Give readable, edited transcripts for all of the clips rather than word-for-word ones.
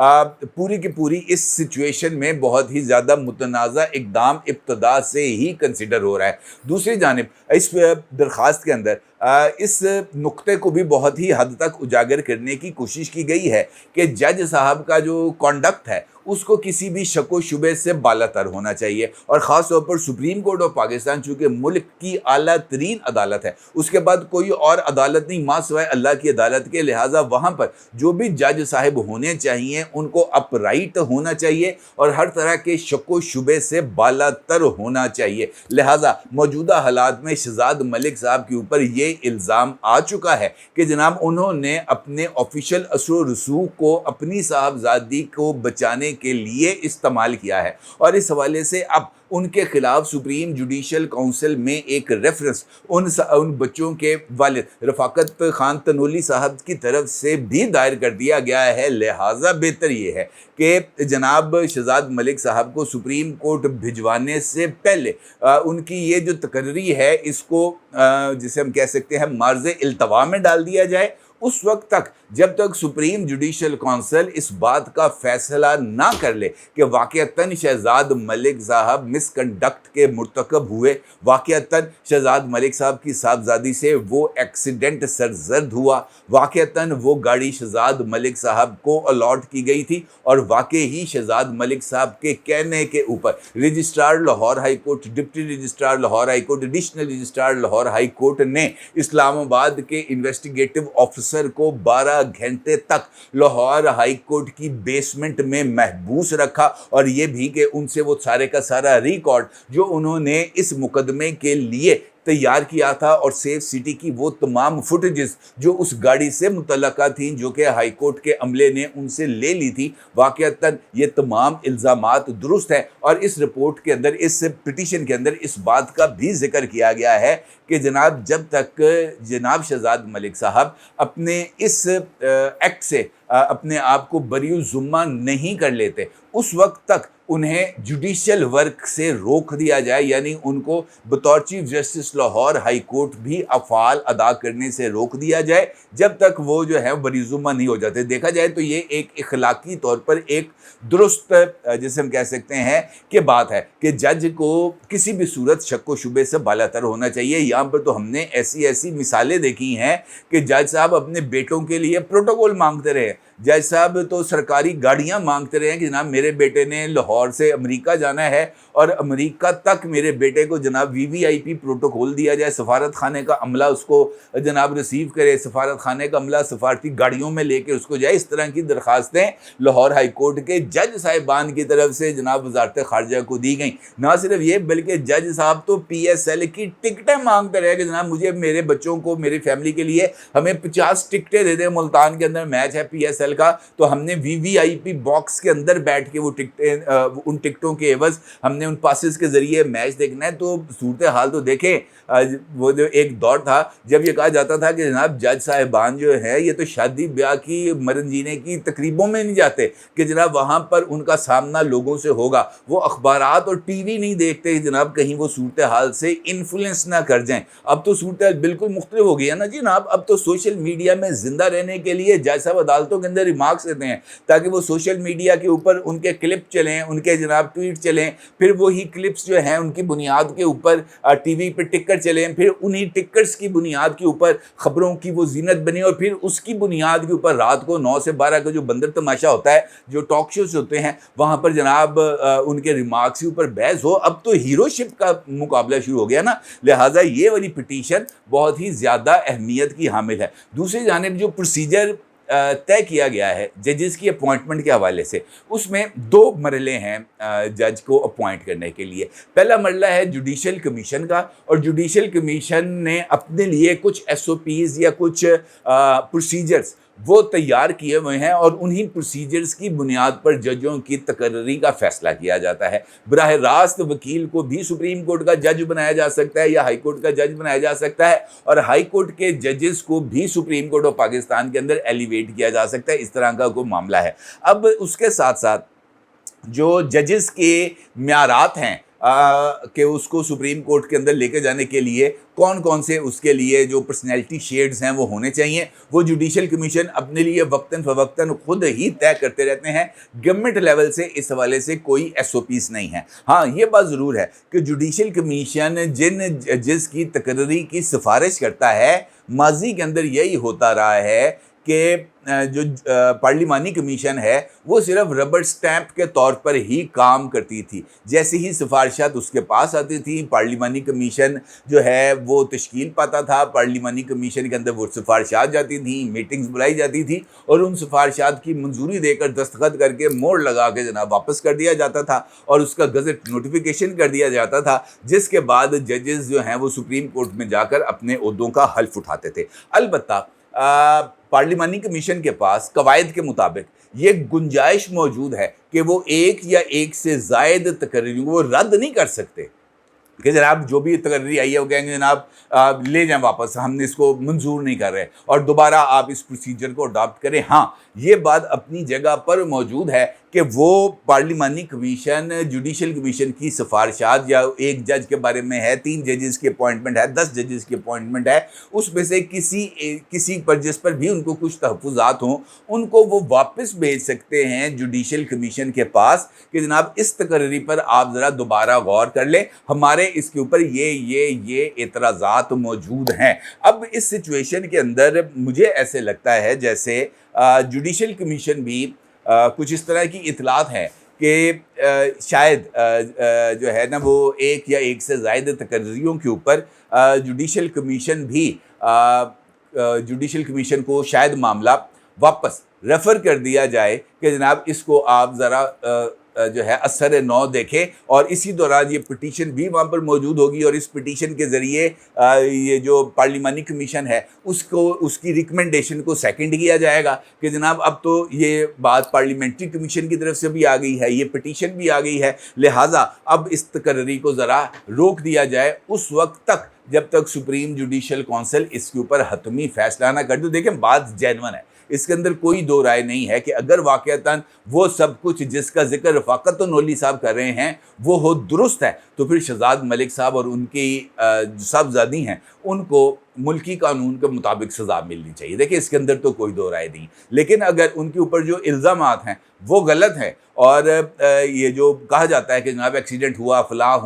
پوری کی پوری اس سچویشن میں بہت ہی زیادہ متنازع اقدام ابتدا سے ہی کنسیڈر ہو رہا ہے۔ دوسری جانب اس درخواست کے اندر اس نقطے کو بھی بہت ہی حد تک اجاگر کرنے کی کوشش کی گئی ہے کہ جج صاحب کا جو کانڈکٹ ہے اس کو کسی بھی شک و شبے سے بالا تر ہونا چاہیے، اور خاص طور پر سپریم کورٹ آف پاکستان چونکہ ملک کی اعلیٰ ترین عدالت ہے، اس کے بعد کوئی اور عدالت نہیں ماں سوائے اللہ کی عدالت کے، لہٰذا وہاں پر جو بھی جج صاحب ہونے چاہیے ان کو اپ رائٹ ہونا چاہیے اور ہر طرح کے شک و شبے سے بالا تر ہونا چاہیے۔ لہٰذا موجودہ حالات میں شہزاد ملک صاحب کے اوپر یہ الزام آ چکا ہے کہ جناب انہوں نے اپنے آفیشیل اثر و رسوخ کو اپنی صاحبزادی کو بچانے کے لیے استعمال کیا ہے، اور اس حوالے سے اب ان کے خلاف سپریم جوڈیشل کونسل میں ایک ریفرنس ان بچوں کے والد رفاقت خان تنولی صاحب کی طرف سے بھی دائر کر دیا گیا ہے۔ لہٰذا بہتر یہ ہے کہ جناب شہزاد ملک صاحب کو سپریم کورٹ بھجوانے سے پہلے ان کی یہ جو تقرری ہے اس کو جسے ہم کہہ سکتے ہیں معرض التوا میں ڈال دیا جائے، اس وقت تک جب تک سپریم جوڈیشل کونسل اس بات کا فیصلہ نہ کر لے کہ واقعتاً شہزاد ملک صاحب مس کنڈکٹ کے مرتکب ہوئے، واقعتاً شہزاد ملک صاحب کی صاحبزادی سے وہ ایکسیڈنٹ سرزد ہوا، واقعتاً وہ گاڑی شہزاد ملک صاحب کو الاٹ کی گئی تھی، اور واقعی ہی شہزاد ملک صاحب کے کہنے کے اوپر registrar Lahore high court, deputy registrar Lahore high court, additional registrar Lahore high court نے اسلام آباد کے انویسٹیگیٹو آفیسر کو 12 گھنٹے تک لاہور ہائی کورٹ کی بیسمنٹ میں محبوس رکھا، اور یہ بھی کہ ان سے وہ سارے کا سارا ریکارڈ جو انہوں نے اس مقدمے کے لیے تیار کیا تھا اور سیف سٹی کی وہ تمام فوٹیجز جو اس گاڑی سے متعلقہ تھیں جو کہ ہائی کورٹ کے عملے نے ان سے لے لی تھی، واقعتاً یہ تمام الزامات درست ہیں، اور اس رپورٹ کے اندر اس پٹیشن کے اندر اس بات کا بھی ذکر کیا گیا ہے کہ جناب جب تک جناب شہزاد ملک صاحب اپنے اس ایکٹ سے اپنے آپ کو بری الذمہ نہیں کر لیتے اس وقت تک انہیں جوڈیشل ورک سے روک دیا جائے، یعنی ان کو بطور chief justice Lahore high court بھی افعال ادا کرنے سے روک دیا جائے جب تک وہ جو ہے بری ذمہ نہیں ہو جاتے۔ دیکھا جائے تو یہ ایک اخلاقی طور پر ایک درست جسے ہم کہہ سکتے ہیں کہ بات ہے کہ جج کو کسی بھی صورت شک و شبے سے بالا تر ہونا چاہیے۔ یہاں پر تو ہم نے ایسی مثالیں دیکھی ہیں کہ جج صاحب اپنے بیٹوں کے لیے پروٹوکول مانگتے رہے، جج صاحب تو سرکاری گاڑیاں مانگتے رہے کہ جناب میرے بیٹے نے لاہور سے امریکہ جانا ہے اور امریکہ تک میرے بیٹے کو جناب VVIP پروٹوکول دیا جائے، سفارت خانے کا عملہ اس کو جناب ریسیو کرے، سفارت خانے کا عملہ سفارتی گاڑیوں میں لے کے اس کو جائے۔ اس طرح کی درخواستیں لاہور ہائی کورٹ کے جج صاحبان کی طرف سے جناب وزارت خارجہ کو دی گئیں۔ نہ صرف یہ بلکہ جج صاحب تو PSL کی ٹکٹیں مانگتے رہے کہ جناب مجھے میرے بچوں کو میری فیملی کے لیے ہمیں 50 ٹکٹیں دے دیں، ملتان کے اندر میچ ہے PSL کا، تو ہم نے VVIP باکس کے اندر بیٹھ کے وہ ٹکٹیں ان ٹکٹوں کے عوض ہم نے ان پاسز کے ذریعے میچ دیکھنا ہے۔ تو صورتحال تو دیکھیں، وہ جو ایک دور تھا جب یہ کہا جاتا تھا کہ جناب جج صاحبان جو ہے یہ تو شادی بیاہ کی مرن جینے کی تقریبوں میں نہیں جاتے کہ جناب وہاں پر ان کا سامنا لوگوں سے ہوگا، وہ اخبارات اور TV نہیں دیکھتے جناب کہیں وہ صورتحال سے انفلوئنس نہ کر جائیں۔ اب تو صورتحال بالکل مختلف ہو گئی ہے نا جناب، اب تو سوشل میڈیا میں زندہ رہنے کے لیے جج صاحب عدالتوں کے اندر ریمارکس دیتے ہیں تاکہ وہ سوشل میڈیا کے اوپر ان کے کلپ چلیں، ان کے جناب ٹویٹ چلیں، پھر وہی کلپس جو ہیں ان کی بنیاد کے اوپر TV پہ ٹکر چلیں، پھر انہی ٹکرز کی بنیاد کے اوپر خبروں کی وہ زینت بنے، اور پھر اس کی بنیاد کے اوپر رات کو 9 سے 12 کا جو بندر تماشا ہوتا ہے، جو ٹاک شوز ہوتے ہیں، وہاں پر جناب ان کے ریمارکس کے اوپر بحث ہو۔ اب تو ہیرو شپ کا مقابلہ شروع ہو گیا نا، لہٰذا یہ والی پٹیشن بہت ہی زیادہ اہمیت کی حامل ہے۔ دوسری جانب جو پروسیجر طے کیا گیا ہے ججز کی اپوائنٹمنٹ کے حوالے سے، اس میں 2 مرحلے ہیں جج کو اپوائنٹ کرنے کے لیے۔ پہلا مرحلہ ہے جوڈیشل کمیشن کا، اور جوڈیشل کمیشن نے اپنے لیے کچھ SOPs یا کچھ پروسیجرز وہ تیار کیے ہوئے ہیں، اور انہی پروسیجرز کی بنیاد پر ججوں کی تقرری کا فیصلہ کیا جاتا ہے۔ براہ راست وکیل کو بھی سپریم کورٹ کا جج بنایا جا سکتا ہے یا ہائی کورٹ کا جج بنایا جا سکتا ہے، اور ہائی کورٹ کے ججز کو بھی سپریم کورٹ آف پاکستان کے اندر ایلیویٹ کیا جا سکتا ہے۔ اس طرح کا کوئی معاملہ ہے۔ اب اس کے ساتھ ساتھ جو ججز کے معیارات ہیں کہ اس کو سپریم کورٹ کے اندر لے کے جانے کے لیے کون کون سے اس کے لیے جو پرسنالٹی شیڈز ہیں وہ ہونے چاہیے، وہ جوڈیشل کمیشن اپنے لیے وقتاً فوقتاً خود ہی طے کرتے رہتے ہیں۔ گورنمنٹ لیول سے اس حوالے سے کوئی ایس او پیز نہیں ہے۔ ہاں یہ بات ضرور ہے کہ جوڈیشل کمیشن جن ججز کی تقرری کی سفارش کرتا ہے، ماضی کے اندر یہی ہوتا رہا ہے کہ جو پارلیمانی کمیشن ہے وہ صرف ربر سٹیمپ کے طور پر ہی کام کرتی تھی۔ جیسے ہی سفارشات اس کے پاس آتی تھیں، پارلیمانی کمیشن جو ہے وہ تشکیل پاتا تھا، پارلیمانی کمیشن کے اندر وہ سفارشات جاتی تھیں، میٹنگز بلائی جاتی تھی اور ان سفارشات کی منظوری دے کر دستخط کر کے موڑ لگا کے جناب واپس کر دیا جاتا تھا اور اس کا گزٹ نوٹیفیکیشن کر دیا جاتا تھا، جس کے بعد ججز جو ہیں وہ سپریم کورٹ میں جا کر اپنے عہدوں کا حلف اٹھاتے تھے۔ البتہ پارلیمانی کمیشن کے پاس قواعد کے مطابق یہ گنجائش موجود ہے کہ وہ ایک یا ایک سے زائد تقرریوں کو رد نہیں کر سکتے کہ جناب جو بھی تقرری آئی ہے وہ کہیں گے جناب لے جائیں واپس، ہم نے اس کو منظور نہیں کر رہے اور دوبارہ آپ اس پروسیجر کو اڈاپٹ کریں۔ ہاں یہ بات اپنی جگہ پر موجود ہے کہ وہ پارلیمانی کمیشن جوڈیشل کمیشن کی سفارشات یا ایک جج کے بارے میں ہے، 3 ججز کی اپوائنٹمنٹ ہے، 10 ججز کی اپوائنٹمنٹ ہے، اس میں سے کسی پر جس پر بھی ان کو کچھ تحفظات ہوں ان کو وہ واپس بھیج سکتے ہیں جوڈیشل کمیشن کے پاس کہ جناب اس تقرری پر آپ ذرا دوبارہ غور کر لیں، ہمارے اس کے اوپر یہ اعتراضات موجود ہیں۔ اب اس سچویشن کے اندر مجھے ایسے لگتا ہے جیسے جوڈیشل کمیشن بھی کچھ اس طرح کی اطلاعات ہیں کہ شاید جو ہے نا وہ ایک یا ایک سے زائد تقرریوں کے اوپر جوڈیشل کمیشن کو شاید معاملہ واپس ریفر کر دیا جائے کہ جناب اس کو آپ ذرا جو ہے اثر نو دیکھیں، اور اسی دوران یہ پٹیشن بھی وہاں پر موجود ہوگی اور اس پٹیشن کے ذریعے یہ جو پارلیمانی کمیشن ہے اس کی ریکمنڈیشن کو سیکنڈ کیا جائے گا کہ جناب اب تو یہ بات پارلیمنٹری کمیشن کی طرف سے بھی آ گئی ہے، یہ پٹیشن بھی آ گئی ہے، لہٰذا اب اس تقرری کو ذرا روک دیا جائے اس وقت تک جب تک سپریم جوڈیشل کونسل اس کے اوپر حتمی فیصلہ نہ کر دو۔ دیکھیں بات جینون ہے، اس کے اندر کوئی دو رائے نہیں ہے کہ اگر واقعتاً وہ سب کچھ جس کا ذکر رفاقت نولی صاحب کر رہے ہیں وہ ہو درست ہے تو پھر شہزاد ملک صاحب اور ان کی جو صاحبزادی ہیں ان کو ملکی قانون کے مطابق سزا ملنی چاہیے۔ دیکھیں اس کے اندر تو کوئی دو رائے نہیں، لیکن اگر ان کے اوپر جو الزامات ہیں وہ غلط ہیں اور یہ جو کہا جاتا ہے کہ جناب ایکسیڈنٹ ہوا فلاں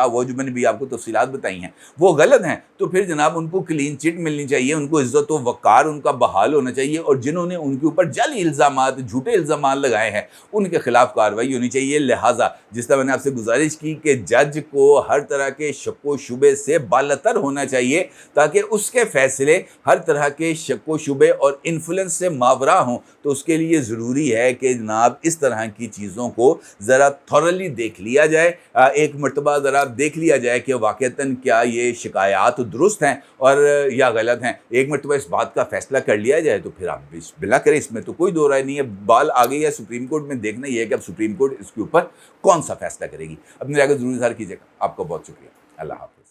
وہ جو میں نے بھی آپ کو تفصیلات بتائی ہیں وہ غلط ہیں، تو پھر جناب ان کو کلین چٹ ملنی چاہیے، ان کو عزت و وقار ان کا بحال ہونا چاہیے، اور جنہوں نے ان کے اوپر جعلی الزامات جھوٹے الزامات لگائے ہیں ان کے خلاف کارروائی ہونی چاہیے۔ لہٰذا جس طرح میں نے آپ سے گزارش کی کہ جج کو ہر طرح کے شک و شبے سے بالاتر ہونا چاہیے تاکہ اس کے فیصلے ہر طرح کے شک و شبے اور انفلوئنس سے ماورا ہوں، تو اس کے لیے ضروری ہے کہ جناب اس طرح کی چیزوں کو ذرا تھورلی دیکھ لیا جائے، ایک مرتبہ ذرا دیکھ لیا جائے کہ واقعتاً کیا یہ شکایات درست ہیں اور یا غلط ہیں۔ ایک مرتبہ اس بات کا فیصلہ کر لیا جائے تو پھر آپ بلا کریں، اس میں تو کوئی دو رائے نہیں ہے، بال آ گئی ہے سپریم کورٹ میں، دیکھنا یہ ہے کہ اب سپریم کورٹ اس کے اوپر کون سا فیصلہ کرے گی۔ اپنی رائے کو ضرور اظہار کیجیے گا۔ آپ کا بہت شکریہ، اللہ حافظ۔